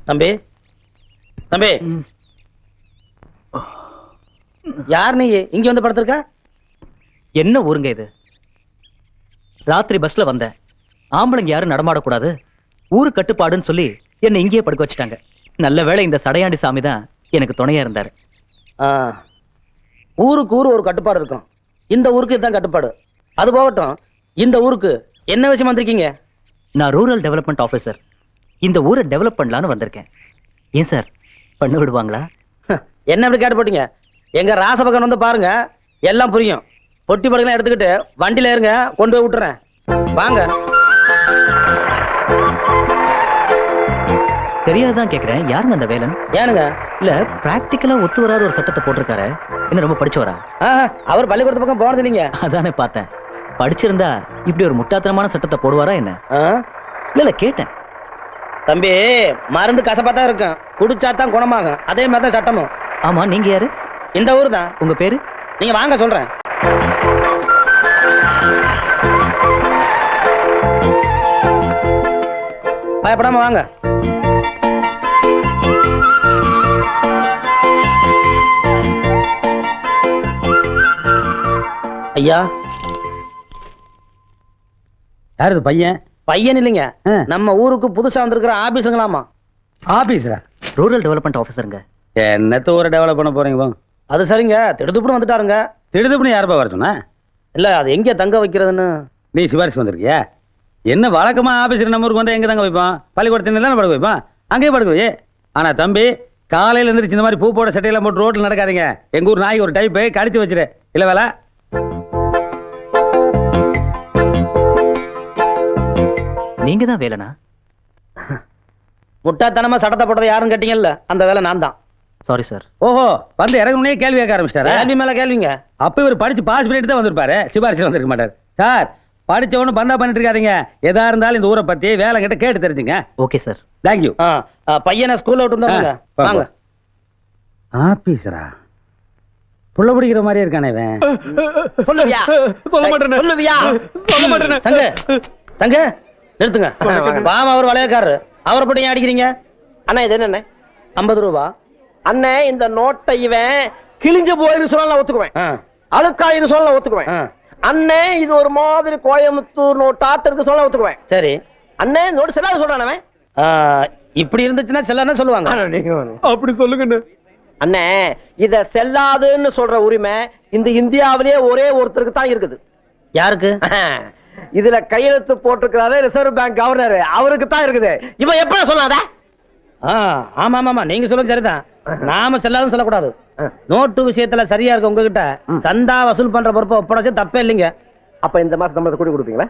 தம்பி தம்பி, யார் நீ இங்க வந்து படுத்திருக்க? என்ன ஊருங்க இது? ராத்திரி பஸ்ல வந்தேன். ஆம்பளைங்க யாரும் நடமாடக்கூடாது, ஊரு கட்டுப்பாடுன்னு சொல்லி என்னை இங்கேயே படுக்க வச்சுட்டாங்க. நல்ல வேளை இந்த சடையாண்டி சாமி தான் எனக்கு துணையா இருந்தாரு. ஊருக்கு ஊரு ஒரு கட்டுப்பாடு இருக்கும். இந்த ஊருக்கு இதுதான் கட்டுப்பாடு. அது போகட்டும், இந்த ஊருக்கு என்ன விஷயம் வந்திருக்கீங்க? நான் ரூரல் டெவலப்மெண்ட் ஆஃபீஸர். இந்த ஊரை டெவலப் பண்ணலான்னு வந்திருக்கேன். ஏன் சார், பண்ண விடுவாங்களா? என்ன இப்படி கேட்டு போட்டீங்க? எங்க ராசபகன் வந்து பாருங்க, எல்லாம் புரியும். பொட்டி படுக்கலாம் எடுத்துக்கிட்டு வண்டியில இருங்க, கொண்டு போய் விட்டுறேன். வாங்க. தெரியாதான் கேக்குறேன், யாருங்க அந்த வேலன்? ஏனுங்க? இல்ல, பிராக்டிக்கலா ஒத்து வராத ஒரு சட்டத்தை போட்டிருக்காரு. என்ன ரொம்ப படிச்சவரா? அவர் பள்ளிக்கூடத்து பக்கம் போனது இல்லைங்க. அதானே பார்த்தேன். படிச்சிருந்தா இப்படி ஒரு முட்டாத்தனமான சட்டத்தை போடுவாரா என்ன? இல்ல கேட்டேன். தம்பி, மருந்து கசப்பாத்தான் இருக்கும், குடிச்சாதான் குணமாகும். அதே மாதிரி தான் சட்டமும். ஆமா, நீங்க யாரு? இந்த ஊர் தான். உங்க பேரு? நீங்க வாங்க சொல்றேன். பயப்படாம வாங்க. ஐயா, யாரு இது பையன்? பையன் இல்லைங்க, நம்ம ஊருக்கு புதுசா வந்திருக்கிற ஆபீஸுங்களாமா. ஆபீஸரா? Rural development ஆஃபீஸருங்க. என்னத்த ஊரை டெவலப் பண்ண போறீங்க? அது சரிங்க, திடுதுப்புன்னு வந்துட்டாருங்க. திடுதுப்புன்னு யாருப்பா வர சொன்னா? இல்ல, அது எங்க தங்க வைக்கிறதுன்னு. நீ சிபாரிசு வந்திருக்கியா? என்ன வழக்கமா ஆபீஸர் நம்ம ஊருக்கு வந்து எங்க தங்க வைப்பான்? பள்ளிக்கூடத்தின் படுக்க வைப்பான், அங்கேயே படுக்க வை. ஆனா தம்பி, காலையில இருந்துச்சு இந்த மாதிரி பூ போட சட்டையெல்லாம் போட்டு ரோட்ல நடக்காதீங்க. எங்க ஊர் நாய் ஒரு டைப்பு கடிச்சு வச்சிரு. இல்ல வேலை. நீங்க தான் வேலனா? முட்டாத்தனமா சட்டத்தை போட்டதை யாரும் கேட்டீங்கல்ல, அந்த வேலை நான் தான். Sorry sir. ஓஹோ, வந்து இறங்கணுன்னே கேள்வி கேட்க ஆரம்பிச்சிட்டாரு. கேள்வி மேல கேள்விங்க. அப்ப இவர் படிச்சு பாஸ் பண்ணிட்டு தான் வந்திருப்பாரு, சிபாரிசு வந்திருக்க மாட்டார். சார், படிச்சவனு பந்தா பண்ணிட்டு இருக்காதீங்க. எதா இருந்தாலும் இந்த ஊரை பத்தி வேலை கிட்ட கேட்டு தெரிஞ்சுங்க. Okay sir. தேங்க்யூ. பையனை ஸ்கூல்ல விட்டு வந்தாங்க. வாங்க. ஆபீஸரா? புள்ள பிடிக்கிற மாதிரியே இருக்கானே இவன். சொல்லுவியா? சொல்ல மாட்டேன். சொல்லுவியா? சொல்ல மாட்டேன். தங்க தங்க நிறுத்துங்க. பாவம், அவர் வளையக்காரரு. அவரை போட்டு ஏன் அடிக்கிறீங்க? அண்ணா, இது என்ன? 50 ரூபா. அண்ணே, இந்த நோட்டை இவன் கிழிஞ்சு போயிரு சொல்ல ஒத்துக்குவேன், அழுக்காயிரு சொல்ல ஒத்துக்குவேன். அண்ணே, இது ஒரு மாதிரி கோயம்புத்தூர் நோட்டாத்திற்கு சொல்ல ஒத்துக்குவேன். சரி அண்ணே, நோட்டு செல்லாத சொல்றானவன். இப்படி இருந்துச்சுன்னா செல்லான்னு சொல்லுவாங்க. அப்படி சொல்லுங்க அண்ணே. இத செல்லாதுன்னு சொல்ற உரிமை இந்த இந்தியாவிலேயே ஒரே ஒருத்தருக்கு தான் இருக்குது. யாருக்கு? இதுல கையெழுத்து போட்டிருக்கிறாரு ரிசர்வ் பேங்க் கவர்னர், அவருக்கு தான் இருக்குது. இவன் எப்ப சொல்லாத? ஆமா ஆமா, நீங்க சொல்லுங்க சரிதான். நாம செல்லாதுன்னு சொல்லக்கூடாது. நோட்டு விஷயத்துல சரியா இருக்கு உங்ககிட்ட. சந்தா வசூல் பண்ற பொறுப்பை ஒப்படைச்சு தப்பே இல்லைங்க. அப்ப இந்த மாசம் சம்பளத்தை கூடி கொடுப்பீங்களா?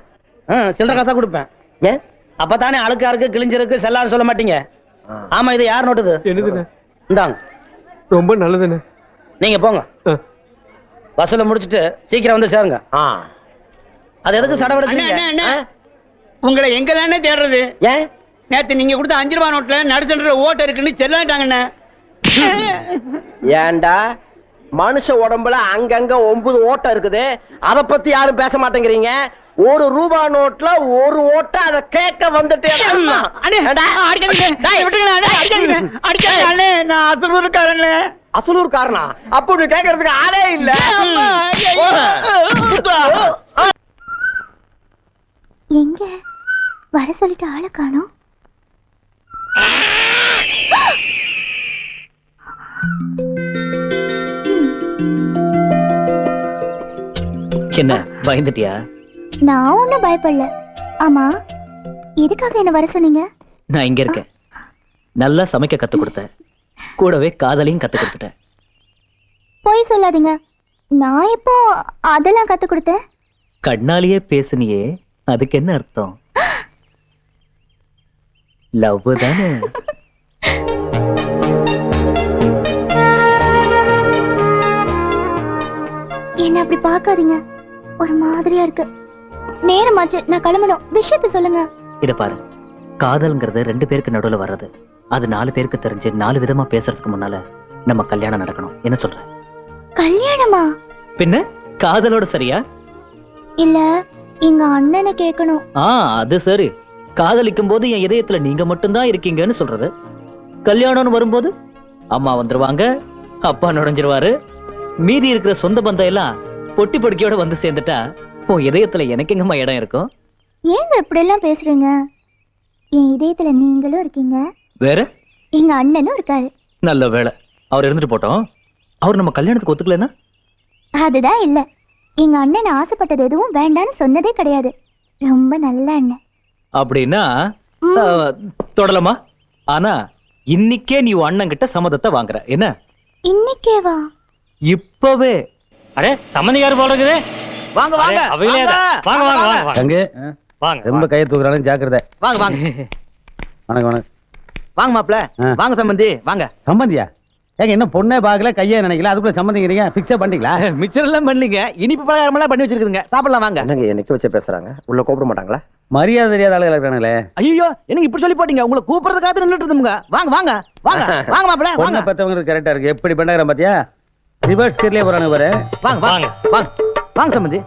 சில்லற காசா கொடுப்பேன். ஏன்? அப்பதானே அழுக்காருக்கு கிழிஞ்சிருக்கு செல்லாது சொல்ல மாட்டீங்க. ஆமா, இது யார் நோட்டுது? என்னதுன்னு? இந்தாங்க. ரொம்ப நல்லதுன்னு. நீங்க போங்க, வசூல முடிச்சிட்டு சீக்கிரம் வந்து சேருங்க. அது எதுக்கு சடவெடுக்கிறீங்க? உங்களை எங்க தானே தேடுறது? ஏன்? நேத்து நீங்க கொடுத்த 5 ரூபாய் நோட்ல நடுசன்ற ஓட்ட இருக்குன்னு செல்லாட்டாங்கண்ணே. ஏண்டா, மனுஷ உடம்புல அங்கங்க 9 ஓட்டம் இருக்குது, அத பத்தி யாரும் பேச மாட்டேங்கிறீங்க. 1 ரூபாய் நோட்ல 1 ஓட்ட, அத கேட்க வந்துட்டே. அசலூர்காரனா? அப்படி கேட்கறதுக்கு ஆளே இல்ல. எங்க வர சொல்லிட்டு ஆளை காணோம். என்ன பயந்துட்டியா? நான் ஒன்னும் பயப்படல. ஆமா, எதுக்காக என்ன வர சொன்னீங்க? நான் இங்க இருக்கேன். நல்லா சமைக்க கத்து கொடுத்தேன், கூடவே காதலையும் கத்து கொடுத்துட்டேன். போய் சொல்லாதீங்க, நான் இப்போ அதெல்லாம் கத்து கொடுத்தேன். கண்ணாலேயே பேசுனியே, அதுக்கு என்ன அர்த்தம்? லவ் தானே? என்ன அப்படி பார்க்காதீங்க, ஒரு மாதிரியா இருக்கு. நேரமாச்சு, நான் கிளம்பணும். விஷயத்தை சொல்லுங்க. இத பாரு, காதல்ங்கிறது 2 பேருக்கு நடுவுல வர்றது. அது 4 பேருக்கு தெரிஞ்சு 4 விதமா பேசுறதுக்கு முன்னால நம்ம கல்யாணம் நடக்கணும். என்ன சொல்ற? கல்யாணமா? பின்ன காதலோட சரியா? இல்ல, எங்க அண்ணனை கேட்கணும். அது சரி. காதலிக்கும் போது என் இதயத்துல நீங்க மட்டும்தான் இருக்கீங்கன்னு சொல்றது. கல்யாணம்னு வரும்போது அம்மா வந்துருவாங்க, அப்பா நுழைஞ்சிருவாரு, மீதி இருக்கிற சொந்த பந்தம் எல்லாம் பொட்டி பொடிக்கையோட வந்து சேர்ந்துட்டா உன் இதயத்துல எனக்கு எங்கம்மா இடம் இருக்கும்? ஏங்க இப்படி எல்லாம் பேசுறீங்க? என் இதயத்துல நீங்களும் இருக்கீங்க, வேற எங்க அண்ணனும் இருக்காரு. நல்ல வேளை, அவர் இருந்துட்டு போட்டோம். அவர் நம்ம கல்யாணத்துக்கு ஒத்துக்கலன்னா? அதுதான் இல்ல, எங்க அண்ணன் ஆசைப்பட்டது எதுவும் வேண்டான்னு சொன்னதே கிடையாது. ரொம்ப நல்ல அண்ணன். அப்படின்னா தொடலமா. ஆனா இன்னைக்கே நீ உன் அண்ணன் கிட்ட சம்மதத்தை வாங்குற என்ன? இன்னைக்கேவா? இப்பவே. அடே சம்மந்தியார் போல இருக்குது. வாங்க வாங்க அவையிலே வாங்க வாங்க வாங்க தங்கு வாங்க. ரொம்ப கையை தூக்குறாலும் ஜாக்கிரதை. வாங்க வாங்க வணக்கம் வணக்கம். வாங்க மாப்ள, வாங்க சம்பந்தி வாங்க. சம்பந்தியா? ஏங்க என்ன பொண்ணே பார்க்கல, கையே நினைக்கல, அதுக்குள்ள சம்பந்திங்கிறீங்க? பிக்ஸா பண்ணிட்டீங்களா? மிச்சர் எல்லாம் பண்ணீங்க, இனிப்பு பலகாரம் எல்லாம் பண்ணி வச்சிருக்குங்க, சாப்பிடலாம் வாங்க. என்னங்க என்னைக்கு வச்சு பேசுறாங்க, உள்ள கூப்பிட மாட்டாங்களா? மரியாதை தெரியாத ஆளுகள் இருக்கிறாங்களே. ஐயோ என்னங்க இப்படி சொல்லி போட்டீங்க, உங்களை கூப்பிடுறதுக்காக நின்னுட்டு இருந்தோம்ங்க. வாங்க வாங்க வாங்க வாங்க மாப்ள பொண்ணை வாங்க. பத்தவங்க கரெக்டா இருக்கு. எப்படி பண்ணாங்க பாத்தியா? ரிவர்ஸ் கீர்லயே போறாங்க பாரு. வாங்க வாங்க வாங்க வாங்க சம்பந்தி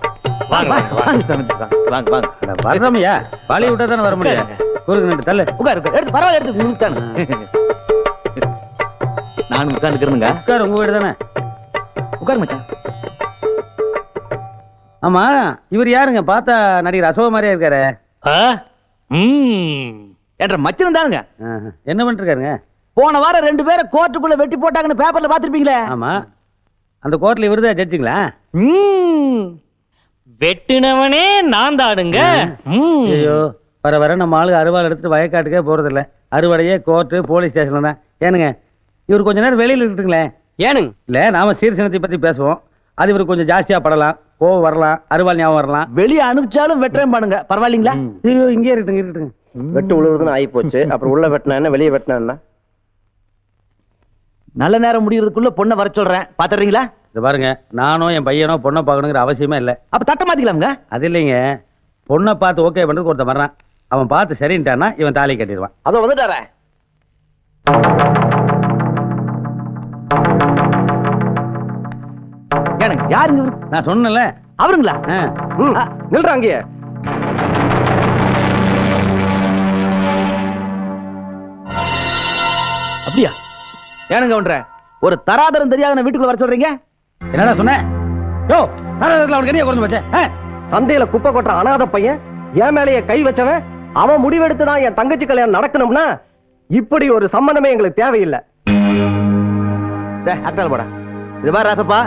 வாங்க வாங்க சம்பந்தி வாங்க வாங்க வாங்க. வர்றோம்யா, பாலி விட்டா தானே வர முடியும். குறுக்கு நின்று தள்ளு. உட்காரு உட்காரு, எடுத்து பரவாயில்ல, எடுத்து உங்களுக்கு தானே. நானும் உட்கார்ந்துக்கிறேங்க. உட்கார், உங்க வீடு தானே. உட்காரு மச்சான். ஆமா, இவர் யாருங்க? பார்த்தா நடிகர் அசோக மாதிரியா இருக்காரு. என்ற மச்சன் தானுங்க. என்ன பண்ணிட்டு இருக்காருங்க? போன வாரம் 2 பேரை கோர்ட்டுக்குள்ள வெட்டி போட்டாங்கன்னு பேப்பர்ல பாத்திருப்பீங்களே. ஆமா, அந்த கோர்ட்ல இவருதான் ஜட்ஜுங்களா? வெட்டினவனே நான் தாடுங்க. ஐயோ, வர வர நம்ம ஆளு அறுவாள் எடுத்துட்டு வயக்காட்டுக்கே போறதில்ல. அறுவடையே கோர்ட்டு போலீஸ் ஸ்டேஷன்ல தான். ஏனுங்க, இவர் கொஞ்ச நேரம் வெளியில இருக்குங்களே. ஏனுங்க? இல்ல, நாம சீர்சினத்தை பத்தி பேசுவோம். அது இவருக்கு கொஞ்சம் ஜாஸ்தியா படலாம், கோவம் வரலாம், அறுவாள் ஞாபகம் வரலாம். வெளியே அனுப்பிச்சாலும் வெட்டுறேன் பாருங்க, பரவாயில்லைங்களா? ஐயோ, இங்கே இருக்கட்டுங்க. வெட்டு உழுவுதுன்னு ஆகி போச்சு, அப்புறம் உள்ள வெட்டினா என்ன, வெளியே வெட்டினா என்ன? நல்ல நேரம் முடியறதுக்குள்ள பொண்ணை வர சொல்றேன், பாத்துறீங்களா? இது பாருங்க, நானோ என் பையனோ பொண்ணை பார்க்கணுங்கிற அவசியமே இல்லை. அப்ப தட்ட மாத்திக்கலாமுங்க. அது இல்லைங்க, பொண்ணை பார்த்து ஓகே பண்றதுக்கு ஒருத்தன் வர்றான். அவன் பார்த்து சரின்ட்டான்னா இவன் தாலி கட்டிடுவான். அதோ வந்துட்டார. ஏனுங்க, யாருங்க இவரு? நான் சொன்னேன்ல. அவருங்களா? நில்றாங்க. அப்படியா? ஏனுங்க ஒன்ற ஒரு தராதரம் தெரியாத வீட்டுக்குள்ள வர சொல்றீங்க? என்னடா சொன்ன? யோ, தராதரத்துல அவனுக்கு என்ன குறைஞ்சு போச்சே? சந்தையில குப்பை கொட்டுற அனாதை பையன் என் மேலேயே கை வச்சவன், அவன் முடிவெடுத்துதான் என் தங்கச்சி கல்யாணம் நடக்கணும்னா இப்படி ஒரு சம்பந்தமே எங்களுக்கு தேவையில்லை. போட இது பாரு ராசப்பா,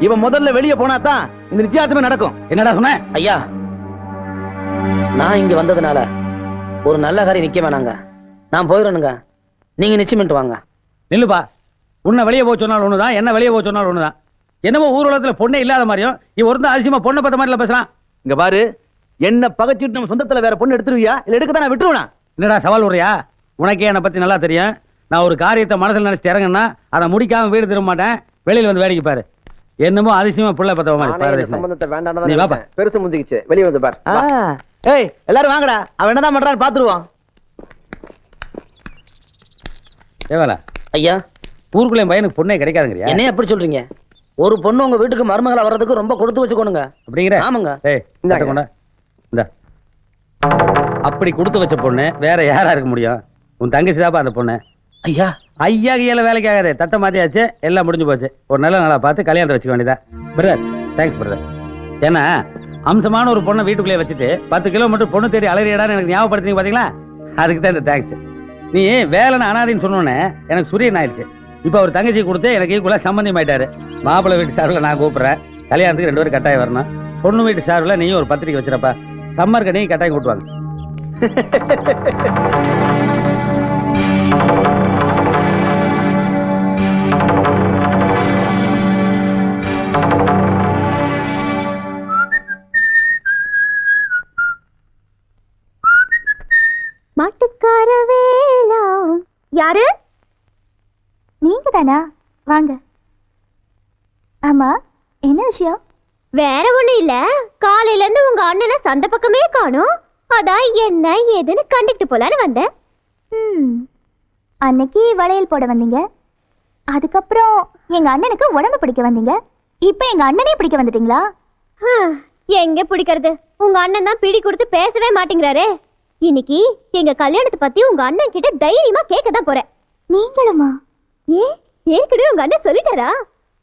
இவன் முதல்ல வெளியே போனாதான் இந்த நிச்சயத்துமே நடக்கும். என்னடா சொன்ன? ஐயா, நான் இங்க வந்ததுனால ஒரு நல்ல காரியம் நிக்க வேணாங்க. நான் போயிடணுங்க, நீங்க நிச்சயம் பண்ணிட்டு வாங்க. நில்லுப்பா, உன்னை வெளியே போக சொன்னாலும் ஒண்ணுதான், என்ன வெளியே போக சொன்னாலும் ஒண்ணுதான். என்னமோ ஊர் உலகத்துல பொண்ணே இல்லாத மாதிரியும் இவன் ஒரு அதிசயமா பொண்ணை பார்த்த மாதிரி பேசுறான். இங்க பாரு, என்ன பகைச்சிட்டு நம்ம சொந்தத்துல வேற பொண்ணு எடுத்துருவியா இல்ல எடுக்க தான் விட்டுருவா? என்னடா சவால் விடுறியா? உனக்கே என்னை பத்தி நல்லா தெரியும். நான் ஒரு காரியத்தை மனசுல நினைச்சு இறங்கன்னா அதை முடிக்காம வீடு திரும்ப மாட்டேன். வெளியில வந்து வேடிக்கை பாரு. என்னமோ அதிசயமா புள்ள பத்தவ மாதிரி சம்பந்தத்தை நீ வாப்பா. வேண்டாம், பெருசு முந்திக்கிச்சு, வெளியே வந்து பாரு. ஏய் எல்லாரும் வாங்கடா, அவன் என்னதான் பண்றான்னு பாத்துருவான். ஏவாலா ஐயா, ஊருக்குள்ள என் பையனுக்கு பொண்ணே கிடைக்காதுங்கறியா? என்ன எப்படி சொல்றீங்க? ஒரு பொண்ணு உங்க வீட்டுக்கு மருமகளா வர்றதுக்கு ரொம்ப கொடுத்து வச்சுக்கோணுங்க. அப்படிங்கிற? ஆமாங்க. ஏய், இந்தாட்ட கொண்டா. இந்த அப்படி கொடுத்து வச்ச பொண்ணு வேற யாரா இருக்க முடியும்? உன் தங்கச்சி தாப்பா அந்த பொண்ணு. ஐயா, ஐயா கையில வேலைக்கு ஆகாது. தட்டை மாத்தியாச்சு, எல்லாம் முடிஞ்சு போச்சு. ஒரு நல்ல நாளா பார்த்து கல்யாணத்தை வச்சுக்க வேண்டியதா. Brother, thanks brother. ஏன்னா அம்சமான ஒரு பொண்ணை வீட்டுக்குள்ளே வச்சுட்டு 10 கிலோமீட்டர் பொண்ணு தேடி அலறியடான்னு எனக்கு ஞாபகப்படுத்திங்க பாத்தீங்களா? அதுக்கு தான் இந்த தேங்க்ஸ். நீ வேலைன்னு அனாதின்னு சொன்னோன்னே எனக்கு சூரியன் ஆயிடுச்சு. இப்போ அவர் தங்கச்சி கொடுத்து எனக்கு ஈக்குவலா சம்பந்தம் ஆயிட்டாரு. மாப்பிள்ளை வீட்டு சார்பில் நான் கூப்பிடுறேன். கல்யாணத்துக்கு 2 பேரும் கட்டாயம் வரணும். பொண்ணு வீட்டு சார்பில் நீயும் ஒரு பத்திரிக்கை வச்சிருப்பா. சம்மருக்கு நீ கட்டாயம் கூட்டுவாங்க. மாட்டுக்கார வேலா. யாரு? நீங்க தானா? வாங்க. ஆமா, என்ன விஷயம்? வேற ஒண்ணு இல்ல, காலையில இருந்து உங்க அண்ணனை சந்தை பக்கமே காணோம். அதான் என்ன ஏதுன்னு கண்டுட்டு போலான்னு வந்தேன். அன்னைக்கு வளையல் போட வந்தீங்க, அதுக்கப்புறம் எங்க அண்ணனுக்கு உடம்பு பிடிக்க வந்தீங்க, இப்ப எங்க அண்ணனே பிடிக்க வந்துட்டீங்களா? எங்க பிடிக்கிறது, உங்க அண்ணன் தான் பிடி கொடுத்து பேசவே மாட்டேங்கிறாரே. இன்னைக்கு எங்க கல்யாணத்தை பத்தி உங்க அண்ணன் கிட்ட தைரியமா கேட்க தான் போறேன். நீங்களுமா? ஏற்கனவே உங்க அண்ணன் சொல்லிட்டாரா?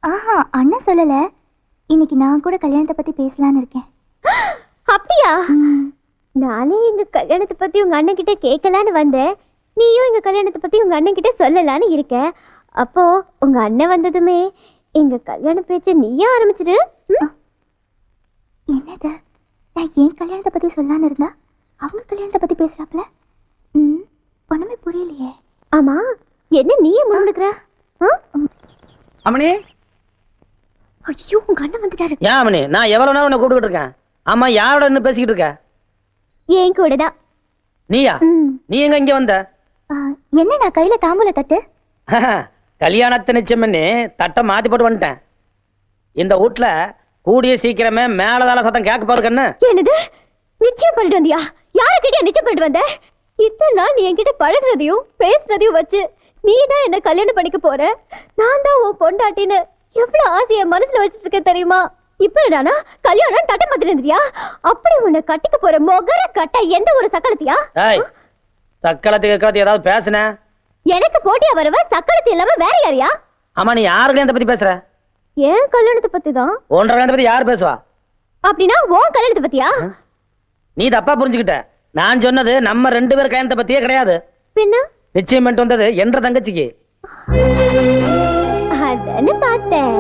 ஆஹா, அண்ணன் சொல்லல. இன்னைக்கு நான் கூட கல்யாணத்தை பத்தி பேசலான்னு இருக்கேன். அப்படியா? நானே எங்க கல்யாணத்தை பத்தி உங்க அண்ணன் கிட்ட கேட்கலான்னு வந்தேன். நீயும் எங்க கல்யாணத்தை பத்தி உங்க அண்ணன் கிட்ட சொல்லலான்னு இருக்க. அப்போ உங்க அண்ணன் வந்ததுமே எங்க கல்யாண பேச்ச நீயே ஆரம்பிச்சிடு. என்னது? நான் ஏன் கல்யாணத்தை பத்தி சொல்லலான்னு இருந்தா அவங்க கல்யாணத்தை பத்தி பேசுறாப்ல? ஒண்ணுமே புரியலையே. ஆமா, என்ன நீயே முன்னுக்குற? அம்மணி. ஐயோ, உங்க அண்ணன் வந்துட்டாரு. ஏன் அம்மணி, நான் எவ்வளவு நேரம் உன்னை கூப்பிட்டு இருக்கேன். ஆமா, யாரோட இன்னும் பேசிக்கிட்டு இருக்க? ஏன் கூடதான். நீயா? நீ எங்க இங்க வந்த? என்ன, நான் கையில தாம்பூல தட்டு. கல்யாணத்தை நிச்சயம் பண்ணி தட்டை மாத்தி போட்டு வந்துட்டேன். இந்த வீட்டுல கூடிய சீக்கிரமே மேலதால சத்தம் கேட்க போறது கண்ணு. என்னது? நிச்சயம் பண்ணிட்டு வந்தியா? யாருக்கிட்ட நிச்சயம் பண்ணிட்டு வந்த? இத்தனை நாள் நீ என்கிட்ட பழகுனதையும் பேசுனதையும் வச்சு நீ தான் என்ன கல்யாணம் பண்ணிக்க போற, நான் தான் உன் பொண்டாட்டின்னு எவ்வளவு ஆசைய மனசுல வச்சுட்டு இருக்க தெரியுமா? இப்ப என்னடா கல்யாணம் தட்டை மாத்திட்டு இருந்தியா? அப்படி உன்னை கட்டிக்க போற மொகர கட்ட எந்த ஒரு சக்கலத்தியா? சக்களத்துக்கு ஏதாவது பேசுன? எனக்கு போட்டியா வரவ சக்கலத்து இல்லாம வேற யாரையா? ஆமா, நீ யாரு கல்யாணத்தை பத்தி பேசுற? ஏன் கல்யாணத்தை பத்தி தான். உன் கல்யாணத்தை பத்தி யாரு பேசுவா? அப்படின்னா உன் கல்யாணத்தை பத்தியா? நீ தப்பா புரிஞ்சுக்கிட்ட. நான் சொன்னது நம்ம 2 பேர் கல்யாணத்தை பத்தியே கிடையாது. பின்ன நிச்சயம் பண்ணிட்டு வந்தது என்ற தங்கச்சிக்கு. அதானே பார்த்தேன்.